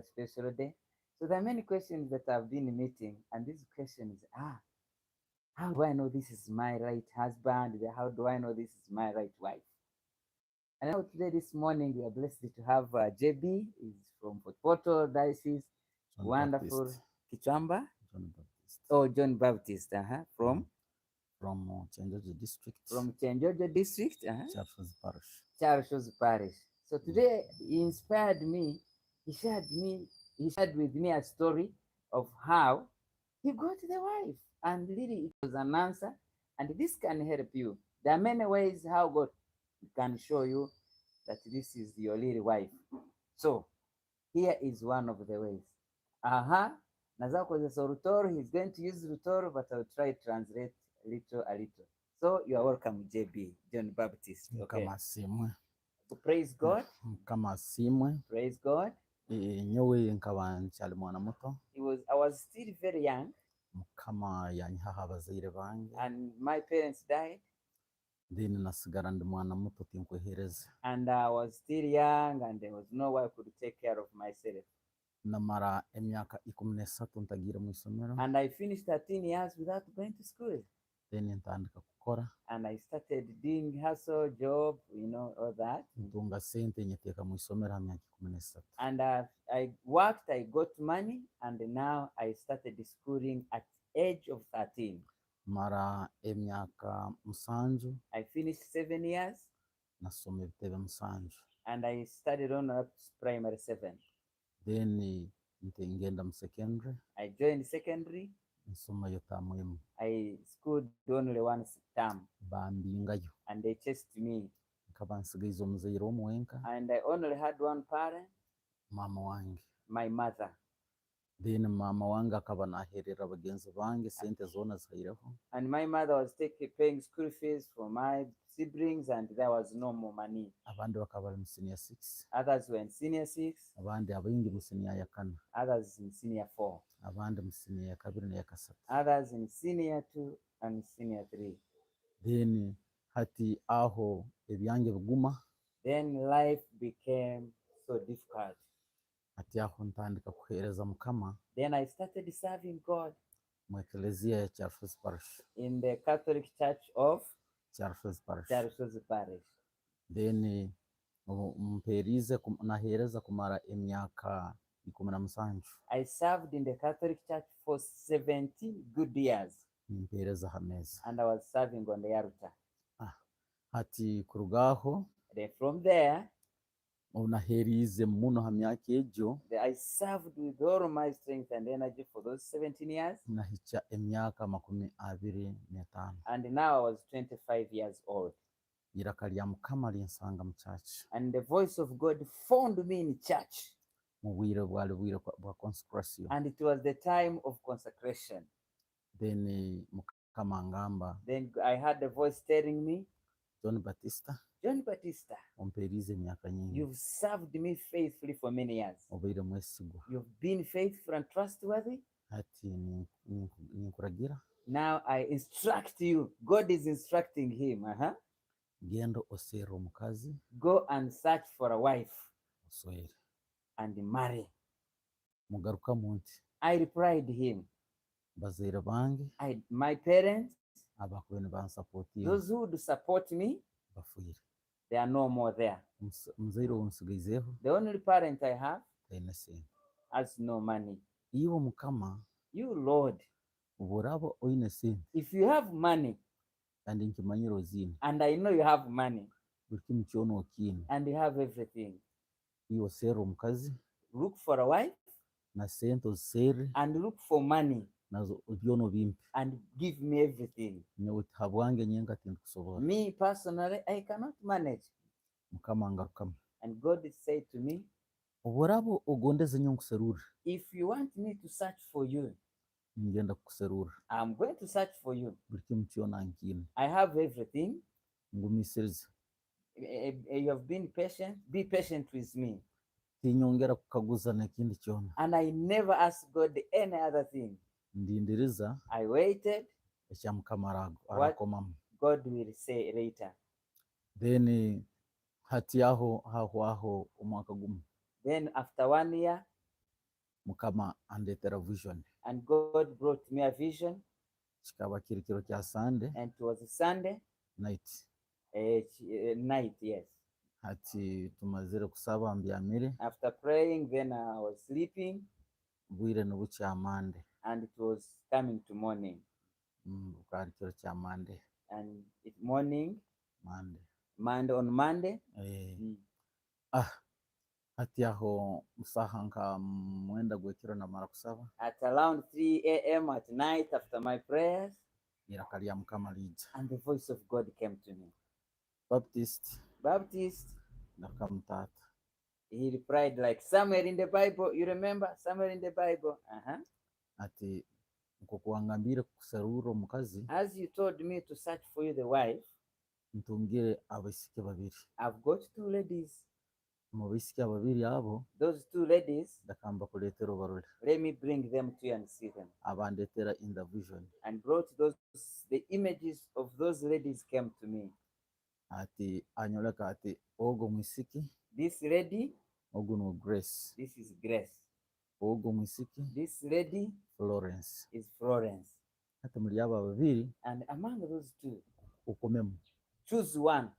special day. So there are many questions that I've been meeting, and these questions how do I know this is my right husband? How do I know this is my right wife? And now today, this morning, we are blessed to have JB. Is from Poto Diocese. John Wonderful. Baptist. Kichwamba. John Baptist. Oh, John Baptist. From Chenjojo district. From Chenjojo district. Charles Parish. Charles Parish. So today he inspired me. He shared with me a story of how he got the wife. And really it was an answer. And this can help you. There are many ways how God can show you that this is your little wife. So here is one of the ways. Naza kozesa Rutoro. He's going to use Rutoro, but I'll try to translate a little. So you are welcome, JB, John Baptist. Okay. Praise God. Praise God. Nyowe nkaba nkyali mwana muto. I was still very young. Mukama yanyihaho abazaire bange. And my parents died. Then nasigara ndi mwana muto tinkwehereza. And I was still young and there was no one who could take care of myself. Namara emyaka 13 ntagira mu isomero. And I finished 13 years without going to school. Then ntandika gukora. And I started doing hustle job, all that. Ntunga sente nyeteka mu isomero ha myaka 13. And I worked, I got money, and now I started schooling at age of 13. Mara emyaka musanju. I finished 7 years. Nasoma ebitebe musanju. And I studied on up to primary 7. Then ngenda mu secondary. I joined secondary. Nsomayo tamu emu. I schooled only one term. Bambingayo. And they chased me. Nkaba nsigaiza omuzaire omu wenka. And I only had one parent. Mama wange. My mother. Then mama wange akaba naherera bagenzi bange sente zona zihaireho. And my mother was paying school fees for my siblings, and there was no more money. Abandi bakaba mu senior 6. Others were in senior 6. Abandi abayingi mu senior ya 4. Others in senior 4. Abandi mu senior ya 2 ne ya 3. Others in senior 2 and senior 3. Then hati aho ebyange biguma. Then life became so difficult. Hati aho ntandika kuhereza Mukama. Then I started serving God. Mu eklezia ya Charles Parish. In the Catholic Church of Charles Parish. Charles Parish. Then mperize nahereza kumara emyaka 17. I served in the Catholic Church for 17 good years. Mpereza hameza. And I was serving on the altar. Hati kurugaho. Then from there, unaherize muno ha myaka ejo. I served with all my strength and energy for those 17 years. Nahicha emyaka 25. And now I was 25 years old. Iraka lya Mukama linsanga mu church. And the voice of God found me in church. Mu bwire bwa consecration. And it was the time of consecration. Then Mukama ngamba. Then I heard the voice telling me, John Baptist. You've served me faithfully for many years. You've been faithful and trustworthy. Now I instruct you. God is instructing him. Go and search for a wife and marry. I replied him, my parents, those who would support me, they are no more there. The only parent I have has no money. You, Lord, if you have money, and I know you have money, and you have everything, look for a wife, and look for money, and give me everything. Me personally, I cannot manage. And God said to me, if you want me to search for you, I'm going to search for you. I have everything. You have been patient. Be patient with me. And I never asked God any other thing. I waited. What God will say later. Then Then after 1 year, mukama andetera vision and God brought me a vision, kikaba kiri kiro kya Sunday and it was a Sunday night night, yes. hati tumazire kusaba mbyamire After praying, then I was sleeping, bwire nubukya Monday and it was coming to morning. bukari kiro kya Monday And it morning, Monday on Monday, hati aho musaha nka mwenda gwekiro namara kusaba at around 3 a.m. at night after my prayers, iraka lya mukama lija and the voice of God came to me. Baptist Nakamtata. He replied like somewhere in the Bible. You remember? Somewhere in the Bible. Ati nkukuangambire kuserura omukazi as you told me to search for you the wife, ntungire abaisiki babiri. I've got 2 ladies. Mu baisiki babiri abo, those 2 ladies, ndakamba kuletera obarore. let me bring them to you and see them. Abandetera in the vision. And brought the images of those ladies came to me. Ati anyoleka ati ogo mwisiki, this lady, ogo no Grace. This is Grace. Ogo mwisiki, this lady, Florence. Is Florence. Ati muri aba babiri, and among those 2, ukomemu. Choose one.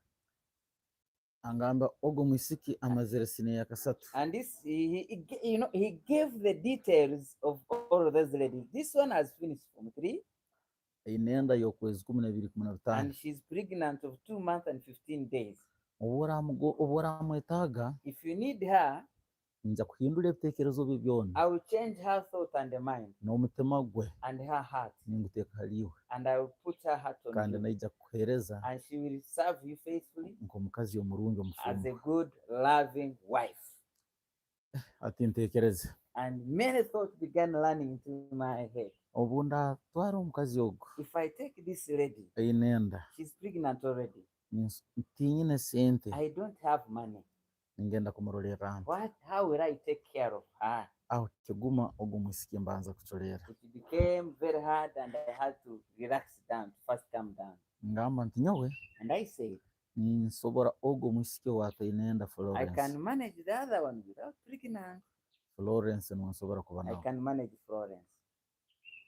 Angamba ogo mwisiki amazire sine ya kasatu. And this, he gave the details of all of those ladies. This one has finished from 3. Inenda yokwezi 12-15. And she's pregnant of 2 months and 15 days. Oburamwetaga, if you need her, nja kuhindura ebitekerezo bye byona. I will change her thought and mind. N'omutima gwe. And her heart. Ninguteka haliwe. And I will put her heart on kandi you. naija kuhereza. And she will serve you faithfully. Nk'omukazi omurungi omufumu. As a good, loving wife. Ati ntekereze. And many thoughts began running into my head. Obu ndatwara omukazi ogu. If I take this lady, ayinenda. She's pregnant already. Ntinyine sente. I don't have money. Ngenda kumurolera. How will I take care of her? Aho kiguma ogu mwisiki mbanza kucholera. It became very hard and I had to relax down, to first calm down. Ngamba nti nyowe. And I said, nsobora ogu mwisiki watainenda Florence. I can manage the other one without pregnant. Florence nsobora kuba nawe. I can manage Florence.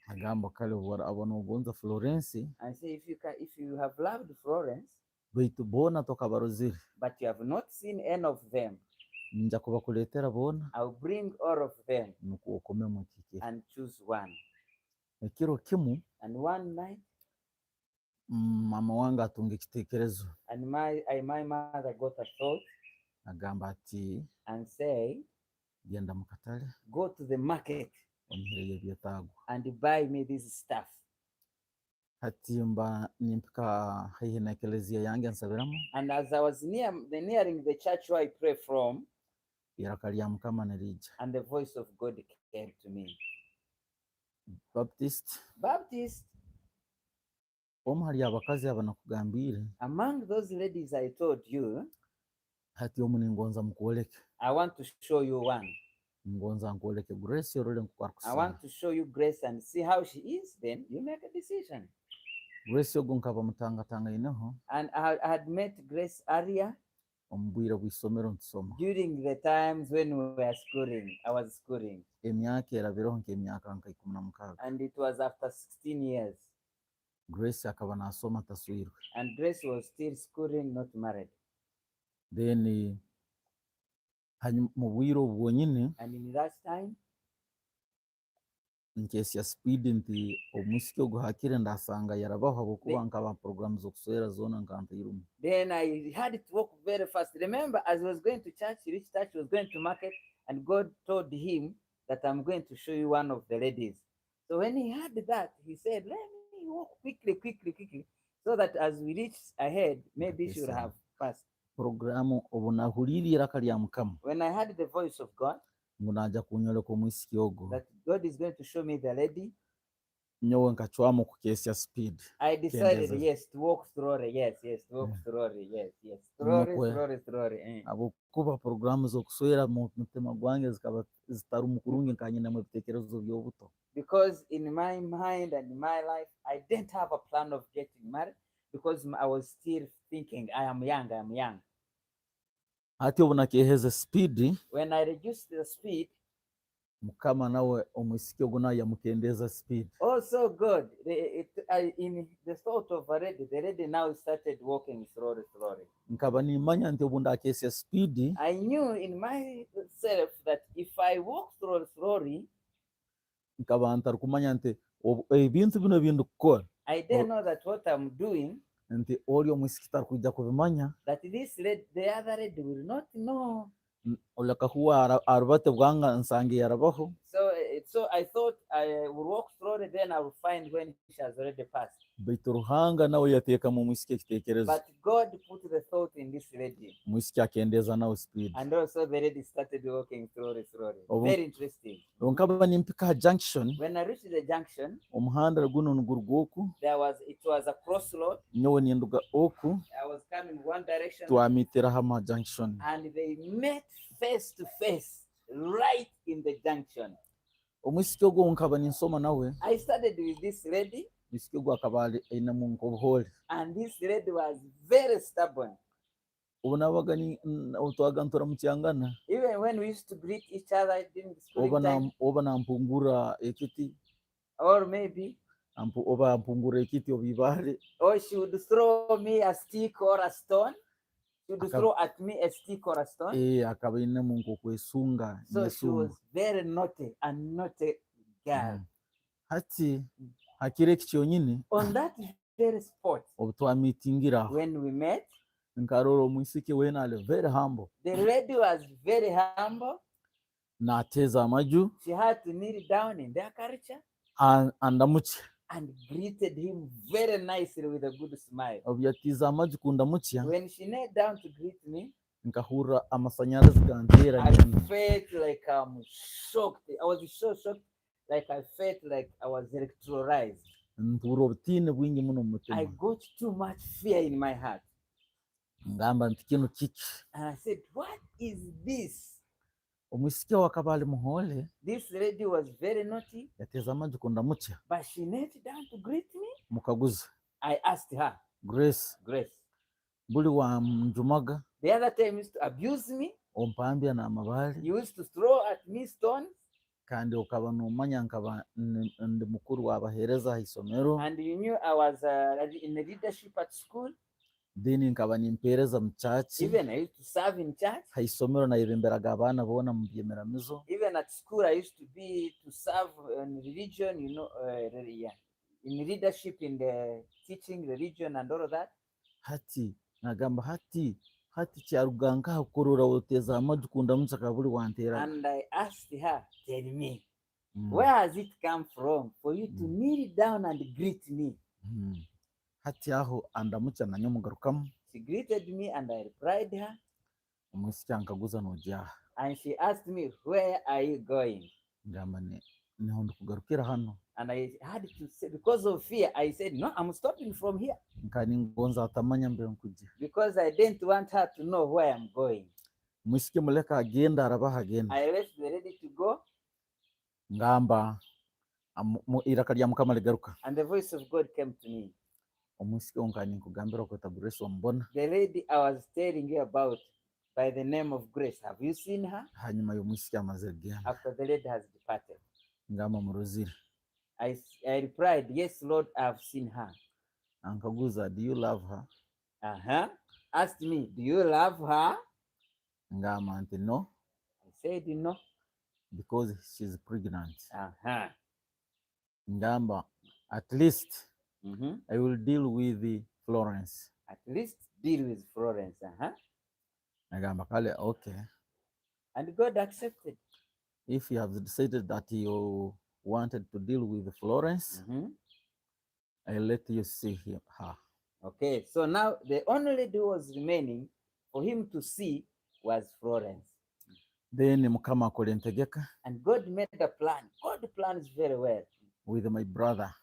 Agamba kale abona ubunza Florence. And say if you have loved Florence, baitu bona tokabaruzire, but you have not seen any of them, nja kubakuletera bona. I'll bring all of them. Nuko okome mu kike. And choose one. Ekiro kimu. And one night, mama wange atunga ekitekerezo. And my mother got a thought. Agamba ati. And say, genda mu katale. Go to the market. Omuhereye byetago. And buy me this stuff. Hati mba nimpika haihi na ekelezia yange nsabiramu. And as I was nearing the church where I pray from, iraka lya mukama nirija. And the voice of God came to me. Baptist. Omuhali abakazi abanakugambire. Among those ladies I told you, hati omu ningonza mukuoleke. I want to show you one. Ngonza nkuoleke Grace yorole nkukwarukusana. I want to show you Grace and see how she is, then you make a decision. Grace yogu nkaba mutangatanga ineho. And I had met Grace earlier. Ombwira bwisomero ntusoma. During the times when we were schooling, I was schooling. Emyaka erabireho nk'emyaka nka 16. And it was after 16 years. Grace akaba nasoma taswirwe. And Grace was still schooling, not married. Then mu bwiro bwonyine. And in that time, nkesya speed nti omusiki ogu hakire ndasanga yarabaho abokuba nkaba programs zokuswera zona nkantirumu. Then I had to walk very fast. Remember, as I was going to church, he reached church, he was going to market, and God told him that I'm going to show you one of the ladies. So when he heard that, he said, let me walk quickly, so that as we reach ahead, maybe she would have passed. Programu obunahuliri iraka lya mukama. When I heard the voice of God, ngunaja kunyoleka omwisiki ogu. That God is going to show me the lady. Nyowe nkachwamu kukesya speed. I decided to walk slowly. Yes, to walk slowly. Yes. Slowly. Abokuba programu zokuswera mu mutima gwange zikaba zitari mukurungi nkanyine mu bitekerezo by'obuto. Because in my mind and in my life, I didn't have a plan of getting married because I was still thinking, I am young. Hati obunakeheza speed. When I reduced the speed, mukama nawe omwisiki ogu nawe yamukendeza speed. Also God, in the thought of the lady now started walking slowly. Nkaba nimanya nti obu ndakesya speed, I knew in myself that if I walk slowly, nkaba ntari kumanya nti ebintu bino bindukukora, I didn't know that what I'm doing, nti oli omwisiki tari kujja kubimanya, that this lady, the other lady will not know. oleka huwa arubate bwanga nsange yarabaho. So I thought I would walk slowly, then I would find when she has already passed. Baitu Ruhanga nawe yateekamu omwisiki ekiteekerezo, But God put the thought in this lady, omwisiki akendeza nawe speed. and also the lady started walking slowly. Very interesting. Nkaba nimpika ha junction, When I reached the junction, omuhanda guno nigurugwa oku, it was a crossroad. nyowe ninduga oku, I was coming one direction, twamitira hama junction, and they met face to face right in the junction. omwisiki ogu nkaba ninsoma nawe, I started with this lady, omwisiki ogu akaba ainamu nk'obuhore, and this lady was very stubborn. obu nabaga twaga nturamukyangana, Even when we used to greet each other during the schooling time, oba nampungura ekiti, or maybe, oba ampungura ekiti oba ibare, or she would throw me a stick or a stone. She would throw at me a stick or a stone. akaba ainamu nk'okwesunga. So she was very naughty girl. Hati hakire eki kyonyine, On that very spot, obu twamitingira aho, when we met, nkarora omwisiki weena ali very humble, the lady was very humble. nateeza amaju, She had to kneel down in their culture andamukya. and greeted him very nicely with a good smile. Obu yatiiza amaju kundamukya, When she knelt down to greet me, nkahurra amasanyarazi ganteera I nyina. felt like I'm shocked. I was so shocked, like I felt like I was electrolyzed. Mpura obutiine bwingi muno omu I mutima, got too much fear in my heart. ngamba nti kinu kiki. And I said, what is this? Omwisiki owo akaba ali muhole, This lady was very naughty, yateeza amaju kundamukya, but she knelt down to greet me. mukaguza, I asked her, Grace, buli wanjumaga, the other time used to abuse me. ompambya n'amabaale, You used to throw at me stones, kandi okaba nomanya nkaba ndi mukuru w'abaheereza ha isomero, and you knew I was in the leadership at school. then nkaba nimpeereza mu church. Even I used to serve in church. Ha isomero nayebemberaga abaana boona mu byemeramizo. Even at school, I used to serve in religion, in leadership in the teaching religion and all of that. Hati nagamba hati kyaruga nkaha kurora oteeza amaju kundamukya kabuli wanteera. And I asked her, tell me, where has it come from for you to kneel down and greet me? Hati aho andamukya nanyo mugarukamu. She greeted me and I replied her. Omwisiki ankaguza nojya. And she asked me, where are you going? Ngamba niho ndikugarukira hano. And I had to say, because of fear, I said, no, I'm stopping from here. Nkani ngonza atamanya mbere nkujja. Because I didn't want her to know where I'm going. Omwisiki muleka agenda arabaha agenda. I left the lady to go. Ngamba iraka lya Mukama ligaruka. And the voice of God came to me. Omwisiki onkani nkugambira kweta Grace ombona. The lady I was telling you about by the name of Grace, have you seen her? Hanyuma y'omwisiki amaze kugenda. After the lady has departed. Ngamba muruzire. I replied, yes, Lord, I've seen her. Ankaguza, do you love her? Asked me, do you love her? Ngamba nti no. I said no. Because she's pregnant. Ngamba, at least I will deal with Florence. At least deal with Florence. Ngamba kale, okay. And God accepted. If you have decided that you wanted to deal with Florence, I'll let you see her. Okay, so now the only lady who was remaining for him to see was Florence. Then Mukama akola entegeka. And God made a plan. God plans very well. With my brother.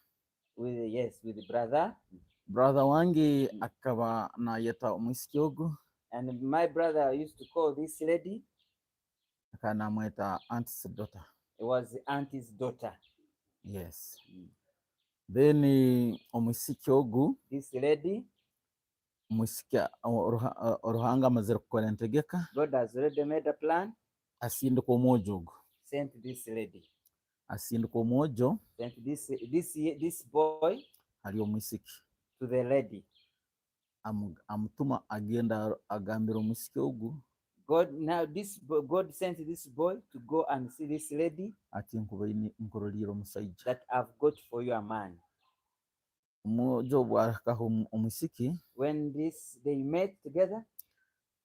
With the brother. Brother wange akaba nayeta omwisiki ogu. And my brother used to call this lady. Akanamweta aunt's daughter. It was the auntie's daughter. Yes. Then omwisiki ogu. This lady. Omwisiki Ruhanga amaze kukola entegeka. God has already made a plan. Asinduka omwojo ogu. sent this lady, asinduka omwojo sent this boy ali omwisiki to the lady. amutuma agenda agambira omwisiki ogu God sent this boy to go and see this lady ati nkuroliire omusajja that I've got for you a man. omwojo bwakaho omwisiki When they met together,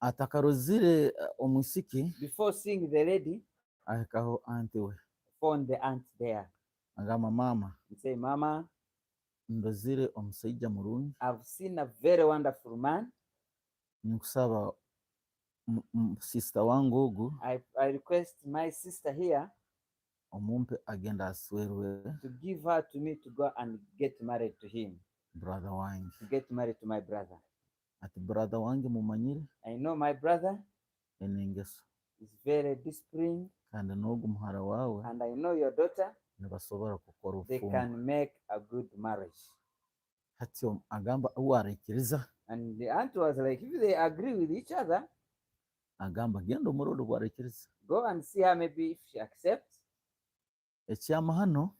atakarozire omwisiki before seeing the lady, ahekaho anti we found the aunt there agamba mama and say, Mama, ndozire omusajja murungi I've seen a very wonderful man. ninkusaba sister wangu ogu I request my sister here omumpe agenda aswerwe to give her to me to go and get married to him, brother wange to get married to my brother. ati brother wange mumanyire I know my brother enengeso is very disciplined, kandi n'ogu muhara wawe and I know your daughter, nibasobora kukora they obufungo can make a good marriage. hati agamba warekiriza And the aunt was like, if they agree with each other, agamba genda omurolo bwarekiriza go and see her, maybe if she accepts. ekyama hano